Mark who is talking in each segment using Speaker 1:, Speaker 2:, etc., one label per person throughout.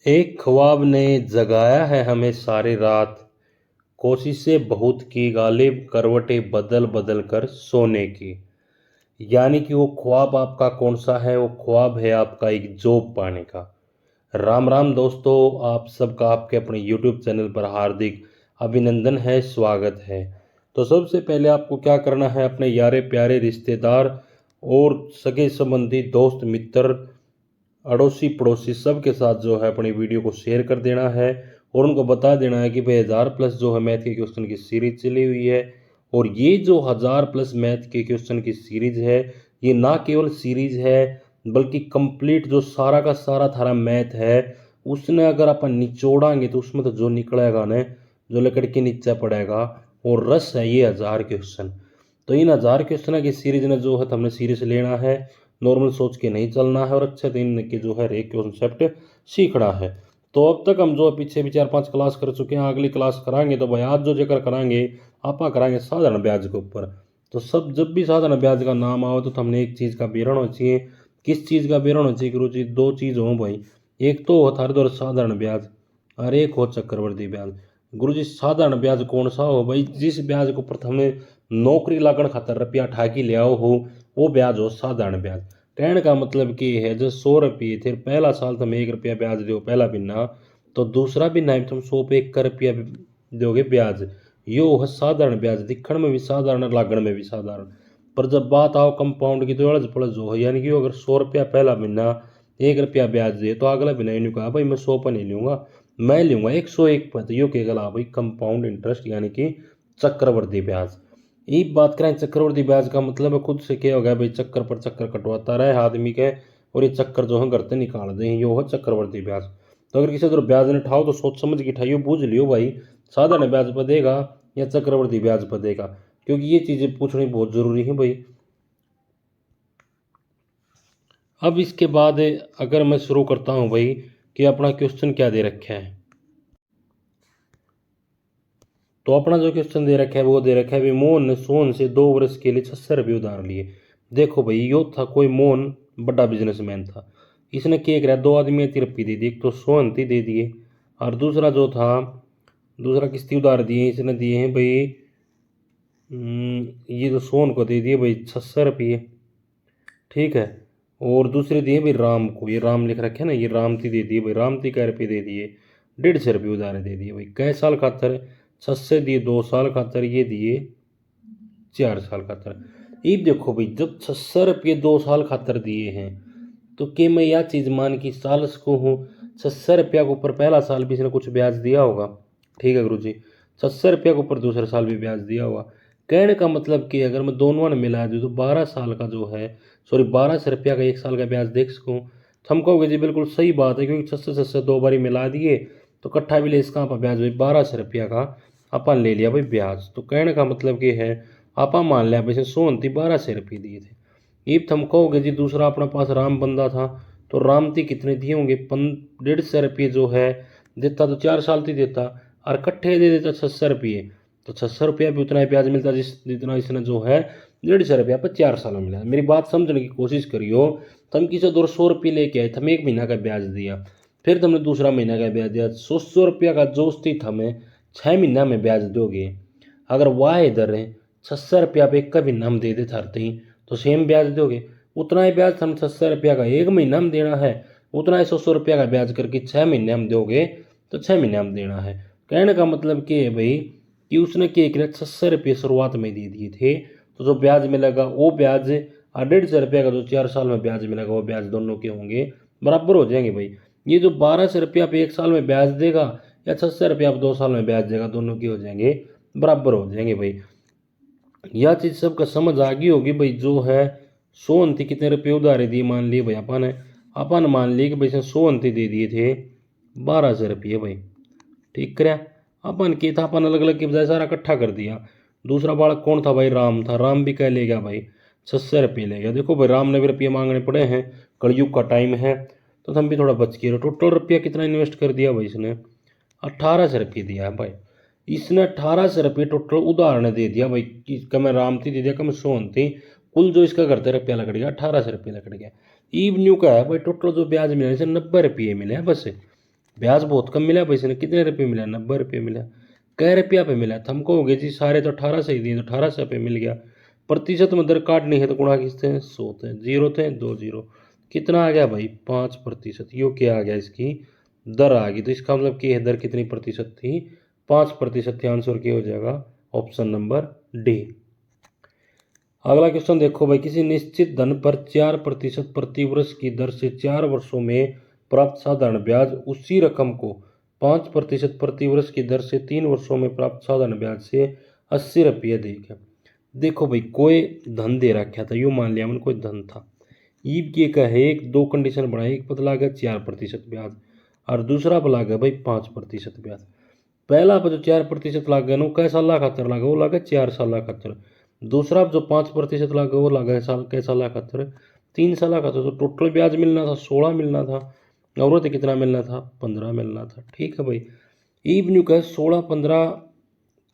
Speaker 1: एक ख्वाब ने जगाया है हमें सारी रात। कोशिशें बहुत की, गालिब करवटें बदल बदल कर सोने की। यानी कि वो ख्वाब आपका कौन सा है? वो ख्वाब है आपका एक जॉब पाने का। राम राम दोस्तों, आप सबका आपके अपने यूट्यूब चैनल पर हार्दिक अभिनंदन है, स्वागत है। तो सबसे पहले आपको क्या करना है, अपने यारे प्यारे रिश्तेदार और सगे संबंधी दोस्त मित्र अड़ोसी पड़ोसी सबके साथ जो है अपनी वीडियो को शेयर कर देना है और उनको बता देना है कि भाई 1000+ जो है मैथ के क्वेश्चन की सीरीज चली हुई है। और ये जो 1000+ मैथ के क्वेश्चन की सीरीज है, ये ना केवल सीरीज है बल्कि कंप्लीट जो सारा का सारा थारा मैथ है, उसने अगर अपन निचोड़ांगे तो उसमें तो जो निकलेगा ना, जो लकड़ के नीचे पड़ेगा, और रस है ये 1000 क्वेश्चन। तो इन 1000 क्वेश्चन की सीरीज ने जो है तो हमने सीरीज लेना है, नॉर्मल सोच के नहीं चलना है और अच्छे दिन के जो है एक कॉन्सेप्ट सीखना है। तो अब तक हम जो पीछे भी 4-5 क्लास कर चुके हैं, अगली क्लास कराएंगे तो भाई आज जो जिक्र कराएंगे आपा कराएंगे साधारण ब्याज के ऊपर। तो सब जब भी साधारण ब्याज का नाम आओ तो हमने एक चीज़ का विवरण होना चाहिए। किस चीज़ का विवरण होना चाहिए गुरु जी? दो चीज़ हो भाई, एक तो हो थारे दौर साधारण ब्याज और एक हो चक्रवर्ती ब्याज। गुरु जी साधारण ब्याज कौन सा हो भाई? जिस ब्याज को प्रथम नौकरी लागण खातर रुपया ठाकी ले आओ हो, वो ब्याज हो साधारण ब्याज। कहने का मतलब कि है जो 100 रुपये थे, पहला साल तुम 1 रुपया ब्याज दो पहला महीना, तो दूसरा महीना भी तुम 100 पे 1 रुपया दोगे ब्याज। यो है साधारण ब्याज, दिखण में भी साधारण लागण में भी साधारण। पर जब बात आओ कंपाउंड की तो अड़ज पड़ज हो, यानी कि अगर 100 रुपया पहला महीना 1 रुपया ब्याज दे तो अगला महीना इन्होंने कहा भाई मैं 100 पर नहीं लूंगा, मैं लूंगा 101 पर। तो यो कहेगा भाई कंपाउंड इंटरेस्ट यानी कि चक्रवर्ती ब्याज। एक बात करें चक्रवर्ती ब्याज का मतलब है खुद से क्या हो गया भाई, चक्कर पर चक्कर कटवाता रहे आदमी के और ये चक्कर जो है घर से निकाल दें, यो है चक्रवर्ती ब्याज। तो अगर किसी तरह ब्याज ने उठाओ तो सोच समझ के उठाइयो, बूझ लियो भाई साधारण ब्याज पर देगा या चक्रवर्ती ब्याज पर देगा, क्योंकि ये चीज़ें पूछनी बहुत ज़रूरी है भाई। अब इसके बाद अगर मैं शुरू करता हूँ भाई कि अपना क्वेश्चन क्या दे रखा है, तो अपना जो क्वेश्चन दे रखा है वो दे रखा है भाई, मोहन ने सोहन से 2 वर्ष के लिए 600 रुपये उधार लिए। देखो भाई यो था कोई मोहन बड़ा बिजनेसमैन था, इसने क्या करा, दो आदमी 30 रुपये दे दिए, एक तो सोहन थी दे दिए और दूसरा जो था दूसरा किस्ती उधार दिए, इसने दिए हैं भाई ये तो सोहन को दे दिए भाई 600 रुपये, ठीक है। और दूसरे दिए भाई राम को, ये राम लिख रखे ना, ये रामती दे दिए भाई, रामती का रुपये दे दिए, 150 रुपये उधार दे दिए भाई। कै साल खातर? 600 दिए 2 साल खातर, ये दिए 4 साल खातर। ये देखो भाई जब 600 रुपये 2 साल खातर दिए हैं तो क्या मैं यह चीज़ मान की सालस को हूँ 600 रुपया के ऊपर पहला साल भी इसने कुछ ब्याज दिया होगा, ठीक है गुरु जी। 600 रुपया के ऊपर दूसरा साल भी ब्याज दिया होगा। कहने का मतलब कि अगर मैं दोनों ने मिला दूँ तो 12 साल का जो है, सॉरी 1200 रुपया का 1 साल का ब्याज देख सकूँ, तो हम कहोगे जी बिल्कुल सही बात है, क्योंकि 600 दो बारी मिला दिए तो इकट्ठा भी ले इसका आप ब्याज भाई 1200 रुपया का अपन ले लिया भाई ब्याज। तो कहने का मतलब कि है आपा मान लिया भाई सोन थी 1200 रुपये दिए थे। ये तुम कहोगे जी दूसरा अपने पास राम बंदा था, तो राम थी कितने दिए होंगे 150 रुपये जो है देता तो 4 साल थी देता, और इकट्ठे दे देता 600 रुपये, तो 600 रुपया भी उतना ही ब्याज मिलता जिस जितना इसने जो है 150 रुपया पर 4 साल में मिला। मेरी बात समझने की कोशिश करियो, तुम किसी दो 100 रुपये लेके आए, तुम्हें 1 महीना का ब्याज दिया, फिर तुमने दूसरा महीना का ब्याज दिया, 100 रुपया का जोस्ती हमें 6 महीना में ब्याज दोगे। अगर वाह इधर है 600 रुपया पे एक का भी नाम दे दे थारते ही तो सेम ब्याज दोगे। उतना ही ब्याज हम 600 रुपया का 1 महीना में देना है, उतना ही 100 रुपया का ब्याज करके 6 महीने हम दोगे तो 6 महीने में देना है। कहने का मतलब कि है भाई कि उसने क्या किया 600 रुपये शुरुआत में दे दिए थे, तो जो ब्याज मिलेगा वो ब्याज और 150 रुपया का जो 4 साल में ब्याज मिलेगा वो ब्याज दोनों के होंगे बराबर हो जाएंगे भाई। ये जो 1200 रुपया पे 1 साल में ब्याज देगा या 600 रुपया आप 2 साल में ब्याज देगा, दोनों के हो जाएंगे बराबर हो जाएंगे भाई। यह चीज़ सबका समझ आ गई होगी भाई। जो है सोनती कितने रुपये उधारे दिए, मान लिए भाई अपन मान लिए कि भाई इसने सोनती दे दिए थे 1200 रुपये भाई, ठीक करे। अपन के था अपन अलग अलग की बजाय सारा इकट्ठा कर दिया। दूसरा बालक कौन था भाई? राम था, राम भी कह ले गया भाई 600 रुपये ले गया। देखो भाई राम ने भी रुपये मांगने पड़े हैं, कलयुग का टाइम है, तो हम भी थोड़ा बच गए। टोटल रुपया कितना इन्वेस्ट कर दिया भाई इसने? 1800 रुपये दिया है भाई इसने। 1800 रुपये टोटल उदाहरण दे दिया भाई कि कम रामती दे दिया, कम सोन थी, कुल जो इसका करते रुपया लग गया 1800 रुपये लग गया। ईव न्यू का है भाई टोटल जो ब्याज मिला इसे 90 रुपये मिले हैं बस। ब्याज बहुत कम मिला भाई, इसने कितने रुपये मिला, 90 रुपये मिला। कै रुपया पे मिला, तो हमको हो गया जी सारे तो 1800 ही दिए, तो 1800 पे मिल गया। प्रतिशत में दर काटनी है तो गुणा किससे हैं, 100 थे, जीरो थे, 2 जीरो, कितना आ गया भाई 5%। यो क्या आ गया, इसकी दर आ गई। तो इसका मतलब कि दर कितनी प्रतिशत थी, 5% थी। आंसर क्या हो जाएगा, ऑप्शन नंबर डी। अगला क्वेश्चन देखो भाई, किसी निश्चित धन पर 4% प्रतिवर्ष की दर से 4 वर्षों में प्राप्त साधारण ब्याज उसी रकम को 5% प्रतिवर्ष की दर से 3 वर्षों में प्राप्त साधारण ब्याज से 80 रुपये देगा। देखो भाई, कोई धन दे रखा था, यूँ मान लिया मैंने कोई धन था। ईब के का है एक दो कंडीशन बनाई, एक पता लगा 4% ब्याज और दूसरा पर लगा भाई 5% ब्याज। पहला पर जो 4% लगा ना, वो कै साल खातर लगा, वो लगा 4 साल खातर। दूसरा जो 5% लगा वो लगा साल कै साल खातर, 3 साल खातर। तो टोटल ब्याज मिलना था 16 मिलना था, और तो कितना मिलना था, 15 मिलना था। ठीक है भाई, ईब न्यू का 16 15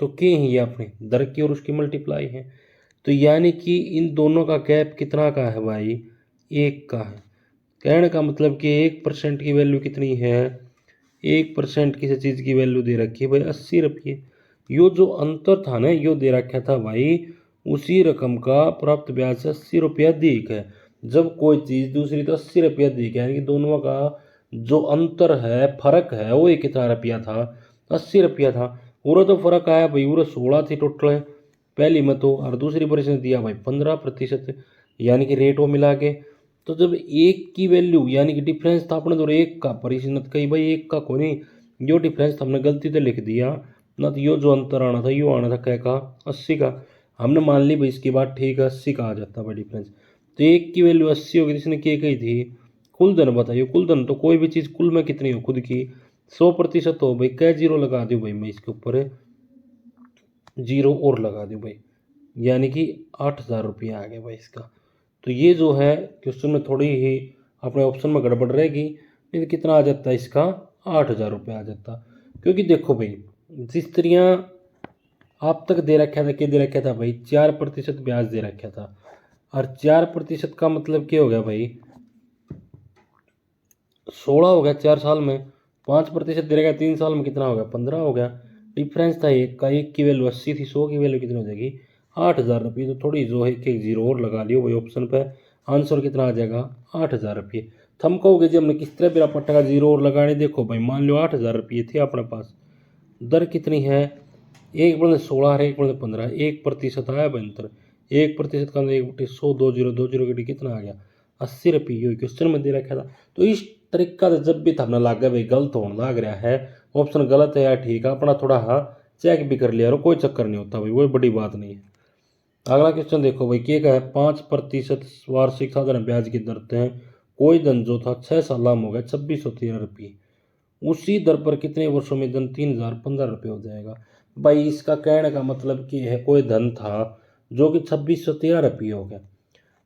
Speaker 1: तो के ही ये अपने दर की और उसकी मल्टीप्लाई है। तो यानी कि इन दोनों का गैप कितना का है भाई, 1 का है। कहने का मतलब कि 1% की वैल्यू कितनी है, 1% किसी चीज़ की वैल्यू दे रखी है भाई 80 रुपये। यो जो अंतर था ना, यो दे रखा था भाई उसी रकम का प्राप्त ब्याज से 80 रुपया अधिक है। जब कोई चीज़ दूसरी तो 80 रुपया अधिक है, यानी कि दोनों का जो अंतर है, फर्क है, वो एक कितना रुपया था, 80 रुपया था। पूरा तो फर्क आया भाई, पूरा 16 थी टोटल है पहली में तो, और दूसरी बार ने दिया भाई 15%, यानी कि रेट वो मिला के। तो जब एक की वैल्यू यानी कि डिफरेंस था अपने तो एक का, पर इसने कही भाई एक का को नहीं, जो डिफरेंस था हमने गलती से लिख दिया ना, तो यो जो अंतर आना था यो आना था क्या का, 80 का। हमने मान ली भाई इसकी बात ठीक है, 80 का आ जाता भाई डिफरेंस। तो एक की वैल्यू 80 होगी, इसने क्या कही थी, कुल धन बताइए। कुल धन तो कोई भी चीज़ कुल में कितनी हो खुद की, 100% हो भाई, क्या जीरो लगा दूँ भाई मैं इसके ऊपर, जीरो और लगा दूँ भाई, यानी कि 8,000 रुपया आ गया भाई इसका। तो ये जो है क्वेश्चन में थोड़ी ही अपने ऑप्शन में गड़बड़ रहेगी, नहीं तो कितना आ जाता है इसका, 8,000 रुपया आ जाता। क्योंकि देखो भाई, जिस तरह आप तक दे रखा था, क्या दे रखा था भाई, 4% ब्याज दे रखा था। और 4% का मतलब क्या हो गया भाई, 16 हो गया 4 साल में, 5% दे रखा 3 साल में, कितना हो गया, 15 हो गया। डिफरेंस था एक का, एक की वैल्यू 80 थी, 100 की वैल्यू कितनी हो जाएगी, 8,000 रुपये। तो थोड़ी जो है एक जीरो और लगा लियो भाई ऑप्शन पे, आंसर कितना आ जाएगा, 8,000 रुपये। थम कहोगे जी हमने किस तरह मेरा पट्टा का जीरो और लगाने, देखो भाई मान लो 8,000 रुपये थे अपने पास, दर कितनी है, एक बड़े 16 है, एक बड़े 15, 1% आया बंतर, 1% का 1/100, 2 जीरो के कितना आ गया, 80 रुपये। यो क्वेश्चन में दे रखा था। तो इस तरीका से जब भी थमने लग गया भाई गलत होने लग रहा है, ऑप्शन गलत है या ठीक है, अपना थोड़ा हाँ चेक भी कर लिया, और कोई चक्कर नहीं होता भाई, कोई बड़ी बात नहीं है। अगला क्वेश्चन देखो भाई, क्या है, 5% वार्षिक साधारण ब्याज की दर है, कोई धन जो था 6 साल में हो गया 2613 रुपये, उसी दर पर कितने वर्षों में धन 3,015 रुपये हो जाएगा। भाई इसका कहने का मतलब कि है कोई धन था जो कि 2613 रुपये हो गया,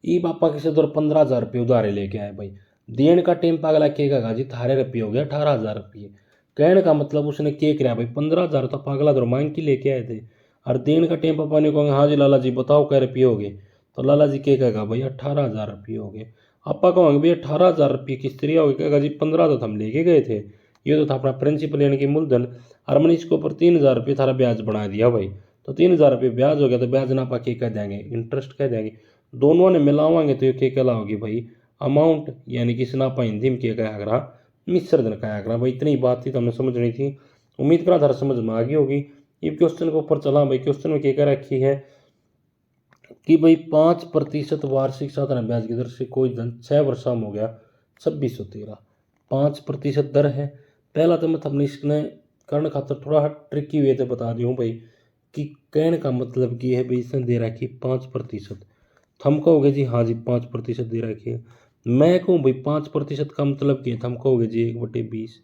Speaker 1: ई पापा किसी दर 15,000 रुपये उधारे लेके आए भाई, देने का टाइम पागला केगा जी थारे रुपये हो गया 18,000 रुपये। कहने का मतलब उसने के कराया भाई 15,000 तो पागला दर मांग के लेके आए थे, और देने का टाइम पापा ने कहा हाँ जी लाला जी बताओ क्या रुपये हो गए, तो लाला जी के कहेगा भाई 18,000 रुपये हो गए। आपा कहोगे भाई 18,000 रुपये किस तरह हो गए, कहेगा जी 15 तो हम लेके गए थे, ये तो था अपना प्रिंसिपल यानी कि मूलधन, और मैंने इसके ऊपर 3,000 रुपये थारा ब्याज बना दिया भाई। तो 3,000 रुपये ब्याज हो गया, तो ब्याज ना पाके कह देंगे इंटरेस्ट कह देंगे, दोनों ने मिलावाएंगे तो ये क्या कहलाओगी भाई, अमाउंट, यानी कि स्नापा हिंदी में क्या कहा करा, मिश्रधन कहा करा भाई। इतनी बात थी तो हमने समझनी थी, उम्मीद करा था समझ में आ गई होगी। ये क्वेश्चन के ऊपर चला भाई, क्वेश्चन में क्या कह रखी है कि भाई 5% वार्षिक साधारण ब्याज की दर से कोई धन 6 वर्षों में हो गया 2613, 5% दर है। पहला तो मैं अपने इसने करने खातर थोड़ा ट्रिकी वे से बता दी हूँ भाई, कि कहने का मतलब कि है भाई इसने दे रखी 5%, थम कहोगे जी हाँ जी 5% दे रखी है। मैं कहूँ भाई 5% का मतलब क्या है, थम कहोगे जी 1/20,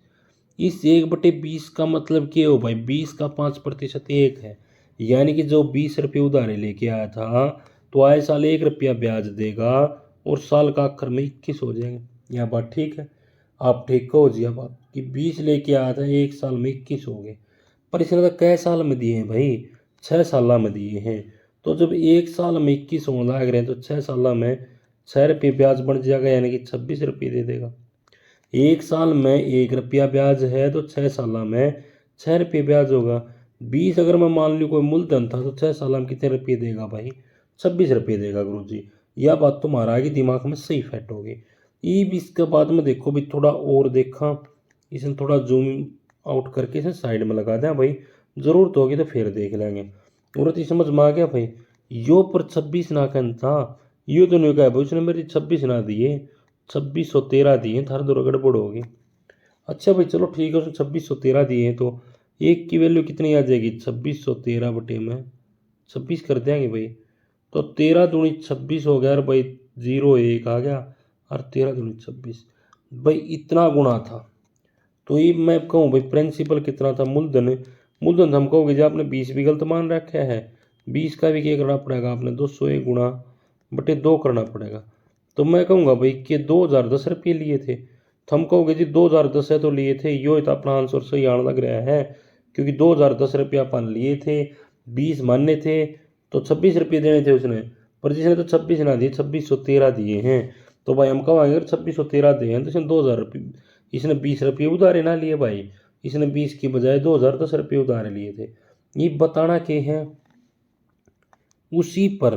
Speaker 1: इस 1/20 का मतलब क्या हो भाई, 20 का 5% 1 है, यानी कि जो 20 रुपये उधारे लेके आया था तो आए साल 1 रुपया ब्याज देगा, और साल का आखिर में 21 हो जाएंगे। यह बात ठीक है, आप ठीक कहो जी अब आप, कि 20 लेके आया था एक साल में 21 हो गए, पर इसने तो कै साल में दिए हैं भाई, 6 साल में दिए हैं। तो जब एक साल में 21 होने लग रहे हैं, तो 6 साल में 6 रुपये ब्याज बन जाएगा, यानी कि 26 रुपये दे देगा। 1 साल में 1 रुपया ब्याज है तो 6 साल में 6 रुपये ब्याज होगा। 20 अगर मैं मान लूँ कोई मूलधन था तो 6 साल में कितने रुपये देगा भाई? 26 रुपये देगा गुरुजी। यह बात तुम्हारा आगे दिमाग में सही फिट होगी। ईब इसके बाद में देखो भाई, थोड़ा और देखा, इसने थोड़ा जूम आउट करके इसे साइड में लगा दें भाई, ज़रूरत होगी तो फिर देख लेंगे। औरत ही समझ में आ गया भाई। यो पर 26 ना कहन था, यो तो नहीं कहा भाई उसने मेरी 26 ना दिए, 2613 दिए, थार दो गड़बड़ होगी। अच्छा भाई चलो ठीक है, उसने 2613 दिए हैं तो एक की वैल्यू कितनी आ जाएगी? 2613 बटे में 26 कर देंगे भाई, तो 13 दूनी 26 हो गया और भाई 01 आ गया, और 13 दूनी 26 भाई, इतना गुणा था। तो ये मैं कहूँ भाई प्रिंसिपल कितना था? मूलधन, मूलधन हम कहोगे जो आपने 20 भी गलत मान रखा है, 20 का भी क्या करना पड़ेगा आपने? 201 गुणा बटे 2 करना पड़ेगा। तो मैं कहूँगा भाई कि 2010 रुपये लिए थे, तो हम कहोगे जी 2010 है तो लिए थे, यो तो अपना आंसर सही आने लग रहा है, क्योंकि 2010 रुपये अपन लिए थे, 20 मानने थे तो 26 रुपये देने थे उसने, पर जिसने तो 26 ना दिए, 2613 दिए हैं। तो भाई हम कहेंगे अगर 2613 दिए हैं तो इसने 2000 रुपये, इसने 20 रुपये उधारे ना लिए भाई, इसने 20 की बजाय 2010 रुपये उधारे लिए थे। ये बताना के है उसी पर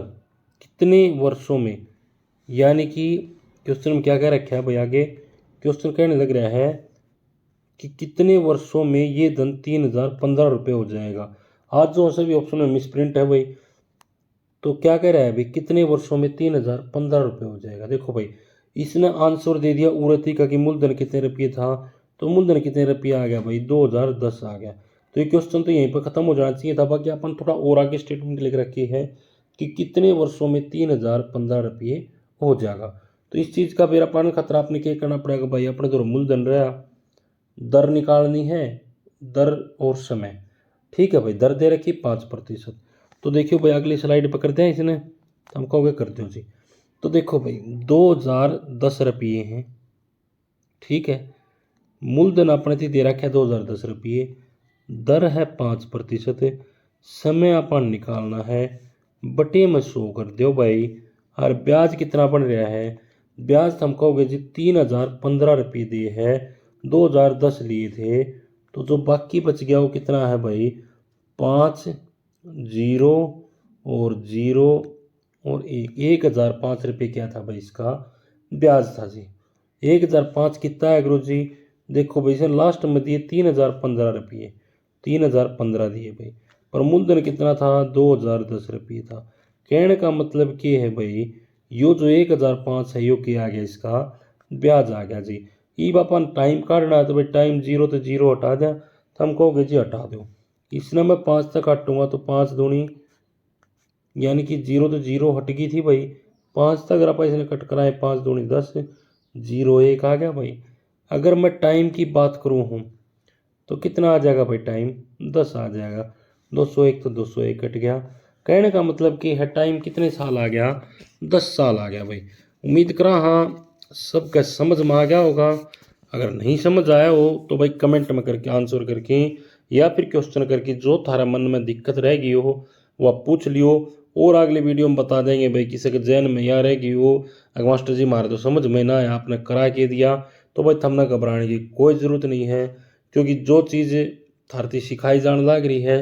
Speaker 1: कितने वर्षों में, यानी कि क्वेश्चन में क्या कह रखा है भाई आगे? क्वेश्चन कहने लग रहा है कि कितने वर्षों में ये धन 3015 रुपये हो जाएगा। आज जो सभी ऑप्शन में मिसप्रिंट है भाई, तो क्या कह रहा है भाई? कितने वर्षों में 3015 रुपये हो जाएगा। देखो भाई, इसने आंसर दे दिया उर्वतिका की मूलधन कितने रुपये था, तो मूलधन कितने रुपये आ गया भाई? 2010 आ गया। तो ये क्वेश्चन तो यहीं पर खत्म हो जाना चाहिए था। बाकी अपन थोड़ा और आगे स्टेटमेंट लिख रखी है कि कितने वर्षों में 3015 रुपये हो जाएगा। तो इस चीज़ का फिर अपन खतरा अपने क्या करना पड़ेगा भाई? अपने तो मूलधन रहा, दर निकालनी है, दर और समय। ठीक है भाई, दर दे रखी 5%। तो देखियो भाई अगली स्लाइड पर करते हैं इसने, हम कहोगे करते हो जी। तो देखो भाई 2010 रुपये हैं, ठीक है, मूलधन अपने थी दे रखा है 2010 रुपये, दर है 5%, समय अपन निकालना है, बटे में 100 कर दो भाई, और ब्याज कितना बन रहा है? ब्याज हम कहोगे जी 3015 रुपये दिए है, 2010 लिए थे, तो जो बाकी बच गया वो कितना है भाई? 5 जीरो और जीरो और 1005 रुपये क्या था भाई? इसका ब्याज था जी। 1005 कितना है गुरु जी? देखो भाई इसने लास्ट में दिए 3015 रुपये, 3015 दिए भाई, पर मूलधन कितना था? 2010 रुपये था। कहने का मतलब क्या है भाई? यो जो 1005 है यो क्या आ गया? इसका ब्याज आ गया जी। ये अपन टाइम काटना है तो भाई टाइम 0 तो 0 हटा दें, तो हम कहोगे जी हटा दो। इसने मैं 5 तक काटूंगा तो 5 दूनी, यानी कि 0 तो 0 हट गई थी भाई, 5 तक अगर आप इसने कट कराए, 5 दूनी 10, 01 आ गया भाई। अगर मैं टाइम की बात करूँ हूँ तो कितना आ जाएगा भाई? टाइम 10 आ जाएगा, 201 तो 201 कट गया। कहने का मतलब कि है टाइम कितने साल आ गया? 10 साल आ गया भाई। उम्मीद करा हाँ सबका समझ में आ गया होगा। अगर नहीं समझ आया हो तो भाई कमेंट में करके आंसर करके या फिर क्वेश्चन करके जो थारा मन में दिक्कत रह गई हो वो आप पूछ लियो, और अगले वीडियो में बता देंगे भाई। किसी के जहन में या रह गई हो अगर मास्टर जी मारे तो समझ में ना आया, आपने करा के दिया, तो भाई थमना घबराने की कोई ज़रूरत नहीं है, क्योंकि जो चीज़ थारती सिखाई जाने लग रही है